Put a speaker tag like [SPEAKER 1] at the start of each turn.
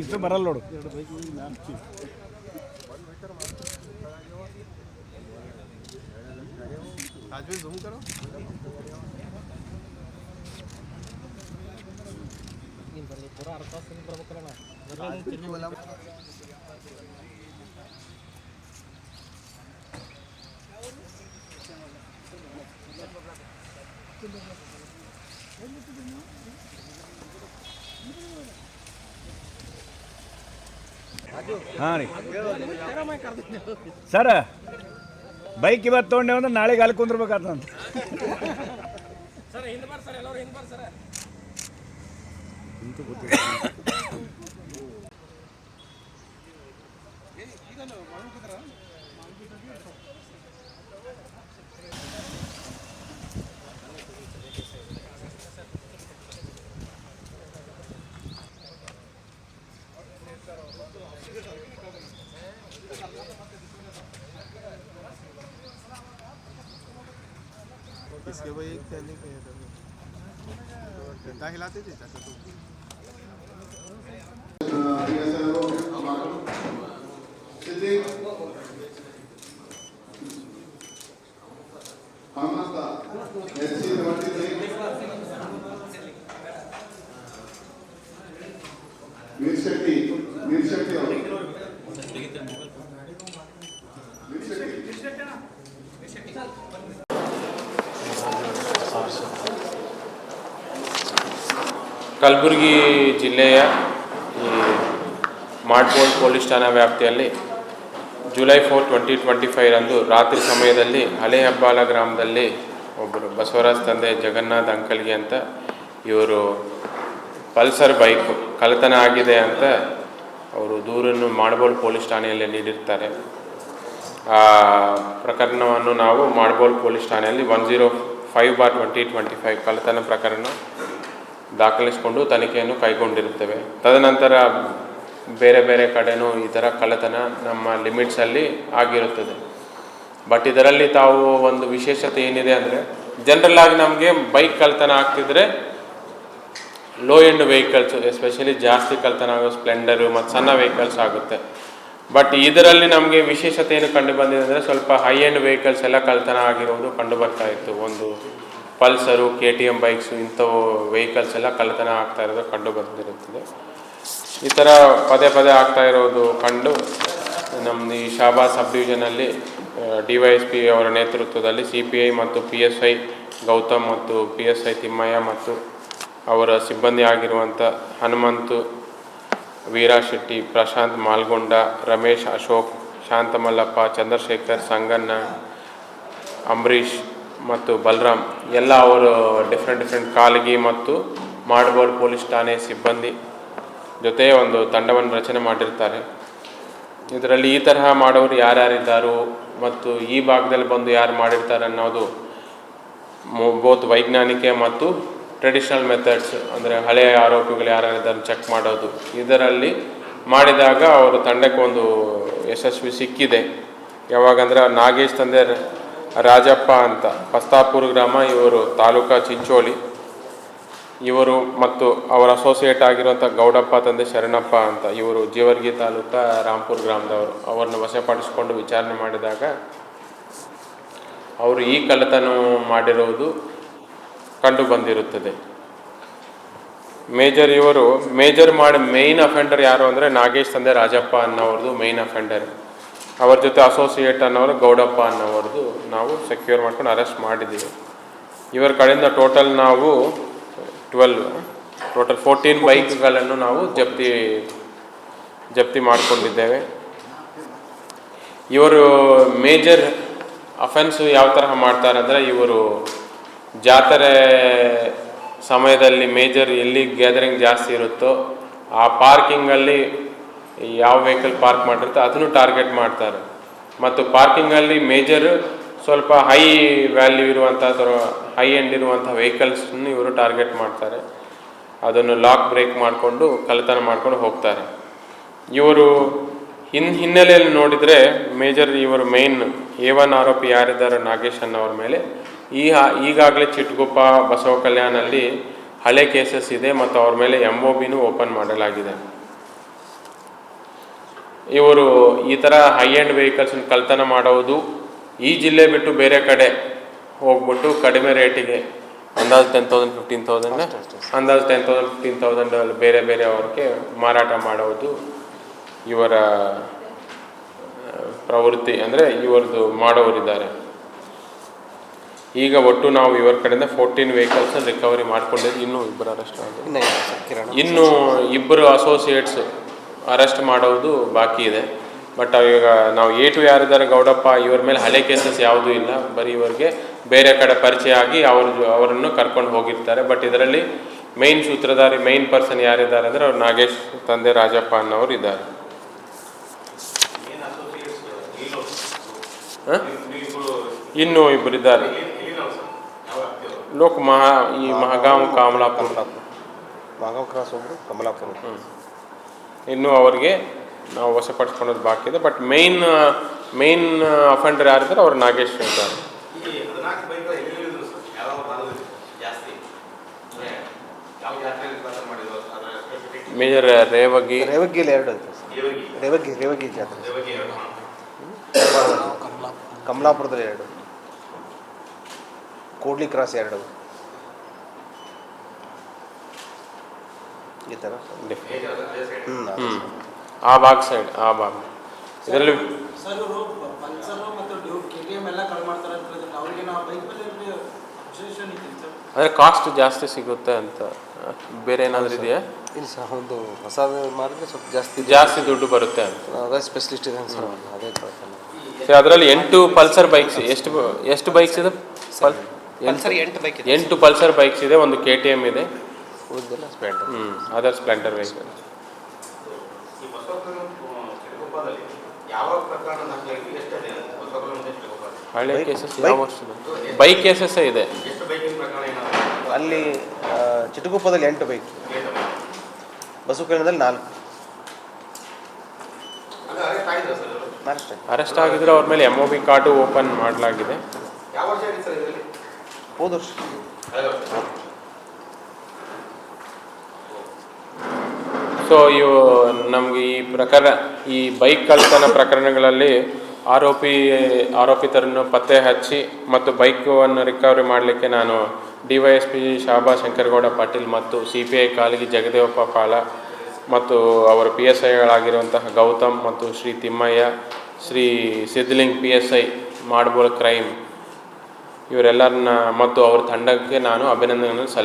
[SPEAKER 1] ಇಷ್ಟು ಬರಲ್ಲ ನೋಡು. ಹಾಂ ರೀ ಸರ, ಬೈಕ್ ಇವತ್ತು ತೊಗೊಂಡೇವು ಅಂದ್ರೆ ನಾಳೆಗೆ ಅಲ್ಲಿ ಕುಂದ್ರಬೇಕಾಗ್ತಂತ.
[SPEAKER 2] इसके भाई एक कहने के डंडा हिलाते थे चाचा तो
[SPEAKER 3] ಕಲಬುರಗಿ ಜಿಲ್ಲೆಯ ಈ ಮಾಡ್ಬೋಳ್ ಪೊಲೀಸ್ ಠಾಣಾ ವ್ಯಾಪ್ತಿಯಲ್ಲಿ ಜುಲೈ 4, 2025 ರಂದು ರಾತ್ರಿ ಸಮಯದಲ್ಲಿ ಹಳೆ ಹೆಬ್ಬಾಳ ಗ್ರಾಮದಲ್ಲಿ ಒಬ್ಬರು ಬಸವರಾಜ್ ತಂದೆ ಜಗನ್ನಾಥ್ ಅಂಕಲ್ಗೆ ಅಂತ ಇವರು ಪಲ್ಸರ್ ಬೈಕ್ ಕಳ್ಳತನ ಆಗಿದೆ ಅಂತ ಅವರು ದೂರನ್ನು ಮಾಡ್ಬೋಳ್ ಪೊಲೀಸ್ ಠಾಣೆಯಲ್ಲಿ ನೀಡಿರ್ತಾರೆ. ಆ ಪ್ರಕರಣವನ್ನು ನಾವು ಮಾಡ್ಬೋಳ್ ಪೊಲೀಸ್ ಠಾಣೆಯಲ್ಲಿ 105/2025 ಕಳ್ಳತನ ಪ್ರಕರಣ ದಾಖಲಿಸಿಕೊಂಡು ತನಿಖೆಯನ್ನು ಕೈಗೊಂಡಿರುತ್ತೇವೆ. ತದನಂತರ ಬೇರೆ ಬೇರೆ ಕಡೆಯೂ ಈ ಥರ ಕಳ್ಳತನ ನಮ್ಮ ಲಿಮಿಟ್ಸಲ್ಲಿ ಆಗಿರುತ್ತದೆ. ಬಟ್ ಇದರಲ್ಲಿ ತಾವು ಒಂದು ವಿಶೇಷತೆ ಏನಿದೆ ಅಂದರೆ, ಜನರಲ್ಲಾಗಿ ನಮಗೆ ಬೈಕ್ ಕಳ್ಳತನ ಆಗ್ತಿದ್ರೆ ಲೋ ಎಂಡ್ ವೆಹಿಕಲ್ಸ್ ಎಸ್ಪೆಷಲಿ ಜಾಸ್ತಿ ಕಳ್ಳತನ ಆಗೋ ಸ್ಪ್ಲೆಂಡರು ಮತ್ತು ಸಣ್ಣ ವೆಹಿಕಲ್ಸ್ ಆಗುತ್ತೆ. ಬಟ್ ಇದರಲ್ಲಿ ನಮಗೆ ವಿಶೇಷತೆ ಏನು ಕಂಡು ಬಂದಿದೆ ಅಂದರೆ, ಸ್ವಲ್ಪ ಹೈ ಎಂಡ್ ವೆಹಿಕಲ್ಸ್ ಎಲ್ಲ ಕಳ್ಳತನ ಆಗಿರೋದು ಕಂಡು ಬರ್ತಾ ಇತ್ತು. ಒಂದು ಪಲ್ಸರು, KTM ಬೈಕ್ಸು, ಇಂಥವು ವೆಹಿಕಲ್ಸ್ ಎಲ್ಲ ಕಳ್ಳತನ ಆಗ್ತಾ ಇರೋದು ಕಂಡು ಬಂದಿರುತ್ತದೆ. ಈ ಥರ ಪದೇ ಪದೇ ಆಗ್ತಾ ಇರೋದು ಕಂಡು ನಮ್ಮದು ಈ ಶಾಬಾದ್ ಸಬ್ ಡಿವಿಷನಲ್ಲಿ DYSP ಅವರ ನೇತೃತ್ವದಲ್ಲಿ CPI ಮತ್ತು PSI ಗೌತಮ್ ಮತ್ತು PSI ತಿಮ್ಮಯ್ಯ ಮತ್ತು ಅವರ ಸಿಬ್ಬಂದಿ ಆಗಿರುವಂಥ ಹನುಮಂತು, ವೀರಾಶೆಟ್ಟಿ, ಪ್ರಶಾಂತ್ ಮಾಲ್ಗೊಂಡ, ರಮೇಶ್, ಅಶೋಕ್, ಶಾಂತಮಲ್ಲಪ್ಪ, ಚಂದ್ರಶೇಖರ್, ಸಂಗಣ್ಣ, ಅಂಬರೀಷ್ ಮತ್ತು ಬಲರಾಮ್ ಎಲ್ಲ ಅವರು ಡಿಫ್ರೆಂಟ್ ಕಾಲಗಿ ಮತ್ತು ಮಾಡ್ಬೋಳ್ ಪೊಲೀಸ್ ಠಾಣೆ ಸಿಬ್ಬಂದಿ ಜೊತೆ ಒಂದು ತಂಡವನ್ನು ರಚನೆ ಮಾಡಿರ್ತಾರೆ. ಇದರಲ್ಲಿ ಈ ತರಹ ಮಾಡೋರು ಯಾರ್ಯಾರಿದ್ದಾರೋ ಮತ್ತು ಈ ಭಾಗದಲ್ಲಿ ಬಂದು ಯಾರು ಮಾಡಿರ್ತಾರೆ ಅನ್ನೋದು ಬೋತ್ ವೈಜ್ಞಾನಿಕ ಮತ್ತು ಟ್ರೆಡಿಷನಲ್ ಮೆಥಡ್ಸ್, ಅಂದರೆ ಹಳೆಯ ಆರೋಪಿಗಳು ಯಾರ್ಯಾರಿದ್ದಾರೆ ಚೆಕ್ ಮಾಡೋದು, ಇದರಲ್ಲಿ ಮಾಡಿದಾಗ ಅವರು ತಂಡಕ್ಕೆ ಒಂದು ಯಶಸ್ವಿ ಸಿಕ್ಕಿದೆ. ಯಾವಾಗಂದ್ರೆ ನಾಗೇಶ್ ತಂದೆ ರಾಜಪ್ಪ ಅಂತ ಪಸ್ತಾಪುರ ಗ್ರಾಮ, ಇವರು ತಾಲೂಕಾ ಚಿಂಚೋಳಿ, ಇವರು ಮತ್ತು ಅವರ ಅಸೋಸಿಯೇಟ್ ಆಗಿರುವಂಥ ಗೌಡಪ್ಪ ತಂದೆ ಶರಣಪ್ಪ ಅಂತ ಇವರು ಜೇವರ್ಗಿ ತಾಲೂಕಾ ರಾಂಪುರ ಗ್ರಾಮದವರು. ಅವರನ್ನು ವಶಪಡಿಸಿಕೊಂಡು ವಿಚಾರಣೆ ಮಾಡಿದಾಗ ಅವರು ಈ ಕಳ್ಳತನ ಮಾಡಿರುವುದು ಕಂಡು ಬಂದಿರುತ್ತದೆ. ಮೇಜರ್ ಮಾಡಿ ಮೇಯ್ನ್ ಅಫೆಂಡರ್ ಯಾರು ಅಂದರೆ ನಾಗೇಶ್ ತಂದೆ ರಾಜಪ್ಪ ಅನ್ನೋರದು ಮೇಯ್ನ್ ಅಫೆಂಡರ್. ಅವ್ರ ಜೊತೆ ಅಸೋಸಿಯೇಟ್ ಅನ್ನೋರು ಗೌಡಪ್ಪ ಅನ್ನೋರದು ನಾವು ಸೆಕ್ಯೂರ್ ಮಾಡ್ಕೊಂಡು ಅರೆಸ್ಟ್ ಮಾಡಿದ್ದೀವಿ. ಇವರ ಕಡೆಯಿಂದ ಟೋಟಲ್ 14 ಬೈಕ್ಗಳನ್ನು ನಾವು ಜಪ್ತಿ ಮಾಡಿಕೊಂಡಿದ್ದೇವೆ. ಇವರು ಮೇಜರ್ ಅಫೆನ್ಸು ಯಾವ ತರಹ ಮಾಡ್ತಾರೆ ಅಂದರೆ, ಇವರು ಜಾತ್ರೆ ಸಮಯದಲ್ಲಿ ಮೇಜರ್ ಎಲ್ಲಿ ಗ್ಯಾದರಿಂಗ್ ಜಾಸ್ತಿ ಇರುತ್ತೋ ಆ ಪಾರ್ಕಿಂಗಲ್ಲಿ ಯಾವ ವೆಹಿಕಲ್ ಪಾರ್ಕ್ ಮಾಡಿರುತ್ತೆ ಅದನ್ನು ಟಾರ್ಗೆಟ್ ಮಾಡ್ತಾರೆ. ಮತ್ತು ಪಾರ್ಕಿಂಗಲ್ಲಿ ಮೇಜರ್ ಸ್ವಲ್ಪ ಹೈ ವ್ಯಾಲ್ಯೂ ಇರುವಂಥ ಅಥವಾ ಹೈ ಎಂಡ್ ಇರುವಂಥ ವೆಹಿಕಲ್ಸನ್ನು ಇವರು ಟಾರ್ಗೆಟ್ ಮಾಡ್ತಾರೆ. ಅದನ್ನು ಲಾಕ್ ಬ್ರೇಕ್ ಮಾಡಿಕೊಂಡು ಕಳ್ಳತನ ಮಾಡ್ಕೊಂಡು ಹೋಗ್ತಾರೆ. ಇವರು ಹಿನ್ನೆಲೆಯಲ್ಲಿ ನೋಡಿದರೆ ಮೇಜರ್ ಇವರು ಮೇನ್ A1 ಆರೋಪಿ ಯಾರಿದ್ದಾರೆ ನಾಗೇಶ್ ಅನ್ನೋರ ಮೇಲೆ ಈಗಾಗಲೇ ಚಿಟ್ಗುಪ್ಪ, ಬಸವ ಕಲ್ಯಾಣಲ್ಲಿ ಹಳೆ ಕೇಸಸ್ ಇದೆ ಮತ್ತು ಅವ್ರ ಮೇಲೆ MOBನೂ ಓಪನ್ ಮಾಡಲಾಗಿದೆ. ಇವರು ಈ ಥರ ಹೈ ಎಂಡ್ ವೆಹಿಕಲ್ಸನ್ನು ಕಳ್ತನ ಮಾಡೋದು ಈ ಜಿಲ್ಲೆ ಬಿಟ್ಟು ಬೇರೆ ಕಡೆ ಹೋಗ್ಬಿಟ್ಟು ಕಡಿಮೆ ರೇಟಿಗೆ ಅಂದಾಜು 10,000 15,000 ಅಂದಾಜು 10,000 15,000 ಬೇರೆ ಬೇರೆ ಅವ್ರಿಗೆ ಮಾರಾಟ ಮಾಡೋದು ಇವರ ಪ್ರವೃತ್ತಿ, ಅಂದರೆ ಇವರದು ಮಾಡೋರಿದ್ದಾರೆ. ಈಗ ಒಟ್ಟು ನಾವು ಇವರ ಕಡೆಯಿಂದ 14 ವೆಹಿಕಲ್ಸನ್ನು ರಿಕವರಿ ಮಾಡ್ಕೊಂಡಿದ್ದು. ಇನ್ನೂ ಇಬ್ಬರು ಅರೆಸ್ಟ್ ಆಗಿದೆ, ಇನ್ನೂ ಇಬ್ಬರು ಅಸೋಸಿಯೇಟ್ಸ್ ಅರೆಸ್ಟ್ ಮಾಡೋದು ಬಾಕಿ ಇದೆ. ಬಟ್ ಈಗ ನಾವು ಏಟು ಯಾರಿದ್ದಾರೆ ಗೌಡಪ್ಪ ಇವ್ರ ಮೇಲೆ ಹಳೆ ಕೇಸಸ್ ಯಾವುದೂ ಇಲ್ಲ, ಬರೀ ಇವರಿಗೆ ಬೇರೆ ಕಡೆ ಪರಿಚಯ ಆಗಿ ಅವರನ್ನು ಕರ್ಕೊಂಡು ಹೋಗಿರ್ತಾರೆ. ಬಟ್ ಇದರಲ್ಲಿ ಮೇನ್ ಸೂತ್ರಧಾರಿ ಮೇನ್ ಪರ್ಸನ್ ಯಾರಿದ್ದಾರೆ ಅಂದರೆ ಅವ್ರು ನಾಗೇಶ್ ತಂದೆ ರಾಜಪ್ಪ ಅನ್ನೋರು ಇದ್ದಾರೆ. ಇನ್ನೂ ಇಬ್ಬರಿದ್ದಾರೆ. ಈ ಮಹಗಾಂವ್ ಕಮಲಾಪುರ
[SPEAKER 2] ಕ್ರಾಸ್ ಒಬ್ಬರು ಕಮಲಾಪುರ.
[SPEAKER 3] ಇನ್ನೂ ಅವ್ರಿಗೆ ನಾವು ವಶಪಡಿಸ್ಕೊಳ್ಳೋದು ಬಾಕಿ ಇದೆ. ಬಟ್ ಮೇನ್ ಅಫೆಂಡರ್ ಯಾರಿದ್ದಾರೆ ಅವ್ರು ನಾಗೇಶ್ ಇದ್ದಾರೆ. ಮೇಜರ್
[SPEAKER 2] ರೇವಗಿಯಲ್ಲಿ 2 ಐತೆ. ರೇವಗಿ ಜಾತ್ರೆ, ಕಮಲಾಪುರದಲ್ಲಿ 2, ಕೋಡ್ಲಿ ಕ್ರಾಸ್ 2, ಈ ಥರ
[SPEAKER 3] ಆ ಭಾಗ ಸೈಡ್ ಆ ಭಾಗ ಇದರಲ್ಲಿ ಅಂದರೆ ಕಾಸ್ಟ್ ಜಾಸ್ತಿ ಸಿಗುತ್ತೆ ಅಂತ ಬೇರೆ ಏನಾದರೂ ಇದೆಯಾ?
[SPEAKER 2] ಇಲ್ಲ ಸರ್, ಒಂದು ಹೊಸ ಮಾರಿದ್ರೆ ಸ್ವಲ್ಪ
[SPEAKER 3] ಜಾಸ್ತಿ ದುಡ್ಡು ಬರುತ್ತೆ ಅಂತ.
[SPEAKER 2] ಅದೇ ಸ್ಪೆಷಲಿಸ್ಟ್ ಇದೆ ಸರ್, ಅದೇ
[SPEAKER 3] ಅದರಲ್ಲಿ 8 ಪಲ್ಸರ್ ಬೈಕ್ಸ್ ಎಷ್ಟು ಬೈಕ್ಸ್ ಇದೆ? 8 ಪಲ್ಸರ್ ಬೈಕ್ಸ್ ಇದೆ, ಒಂದು KTM ಇದೆ,
[SPEAKER 2] ಸ್ಪ್ಲೆಂಡರ್.
[SPEAKER 3] Other Splendor vehicle. ಹಳೆ ಕೇಸಸ್ ಯಾವ ಬೈಕ್ ಕೇಸಸ್ ಇದೆ
[SPEAKER 2] ಅಲ್ಲಿ. ಚಿಟಗುಪ್ಪದಲ್ಲಿ 8 ಬೈಕ್, ಬಸವಕಲ್ಯಾಣದಲ್ಲಿ 4.
[SPEAKER 3] ಅರೆಸ್ಟ್ ಆಗಿದ್ರೆ ಅವ್ರ ಮೇಲೆ MOB ಕಾರ್ಡು ಓಪನ್ ಮಾಡಲಾಗಿದೆ.
[SPEAKER 2] ಹೋದ ವರ್ಷ.
[SPEAKER 3] ಸೊ ಇವು ನಮಗೆ ಈ ಬೈಕ್ ಕಳ್ತನ ಪ್ರಕರಣಗಳಲ್ಲಿ ಆರೋಪಿತರನ್ನು ಪತ್ತೆ ಹಚ್ಚಿ ಮತ್ತು ಬೈಕನ್ನು ರಿಕವರಿ ಮಾಡಲಿಕ್ಕೆ ನಾನು DYSP ಶಾಬಾ ಶಂಕರಗೌಡ ಪಾಟೀಲ್ ಮತ್ತು CPI ಕಾಲಗಿ ಜಗದೇವಪ್ಪ ಪಾಲ ಮತ್ತು ಅವರ PSIಗಳಾಗಿರುವಂತಹ ಗೌತಮ್ ಮತ್ತು ಶ್ರೀ ತಿಮ್ಮಯ್ಯ, ಶ್ರೀ ಸಿದ್ಲಿಂಗ್ PSI ಮಾಡ್ಬೋಲ್ ಕ್ರೈಮ್ ಇವರೆಲ್ಲರನ್ನ ಮತ್ತು ಅವರ ತಂಡಕ್ಕೆ ನಾನು ಅಭಿನಂದನೆಯನ್ನು